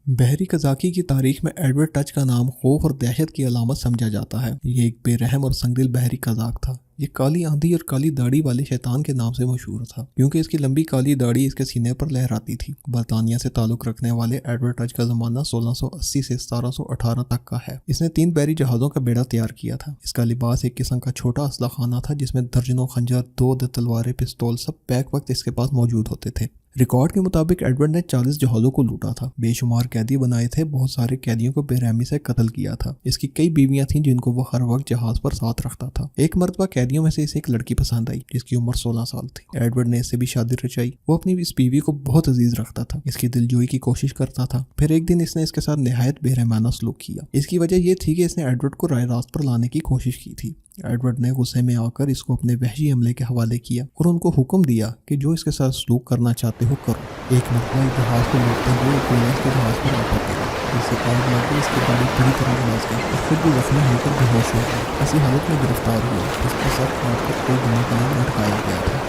بحری قزاقی کی تاریخ میں ایڈورڈ ٹچ کا نام خوف اور دہشت کی علامت سمجھا جاتا ہے۔ یہ ایک بے رحم اور سنگدل بحری قزاق تھا۔ یہ کالی آندھی اور کالی داڑھی والے شیطان کے نام سے مشہور تھا کیونکہ اس کی لمبی کالی داڑھی اس کے سینے پر لہراتی تھی۔ برطانیہ سے تعلق رکھنے والے ایڈورڈ ٹچ کا زمانہ 1680 سے 1718 تک کا ہے۔ اس نے 3 بحری جہازوں کا بیڑا تیار کیا تھا۔ اس کا لباس ایک قسم کا چھوٹا اسلحہ خانہ تھا جس میں درجنوں خنجر، 2 تلواریں، پستول سب بیک وقت اس کے پاس موجود ہوتے تھے۔ ریکارڈ کے مطابق ایڈورڈ نے 40 جہازوں کو لوٹا تھا، بے شمار قیدی بنائے تھے، بہت سارے قیدیوں کو بے رحمی سے قتل کیا تھا۔ اس کی کئی بیویاں تھیں جن کو وہ ہر وقت جہاز پر ساتھ رکھتا تھا۔ ایک مرتبہ قیدیوں میں سے اسے ایک لڑکی پسند آئی جس کی عمر 16 سال تھی۔ ایڈورڈ نے اس سے بھی شادی رچائی۔ وہ اپنی اس بیوی کو بہت عزیز رکھتا تھا، اس کی دلجوئی کی کوشش کرتا تھا۔ پھر ایک دن اس نے اس کے ساتھ نہایت بے رحمانہ سلوک کیا۔ اس کی وجہ یہ تھی کہ اس نے ایڈورڈ کو رائے راست پر لانے کی کوشش کی تھی۔ ایڈورڈ نے غصے میں آ کر اس کو اپنے وحشی عملے کے حوالے کیا اور ان کو حکم دیا کہ جو اس کے ساتھ سلوک کرنا چاہتے ہو کرو۔ ایک مرتبہ ایک جہاز کو لوٹتے ہوئے ایک اس کے جہاز پر آ گیا، جس سے آگ لگ کے اس کی گاڑی بری طرح گھس گئی اور خود بھی زخمی ہو کر بے ہوش ہو گیا۔ اسی حالت میں گرفتار ہوا۔ اس کا سر کاٹ کر کوئی جگہ پر لٹکایا گیا تھا۔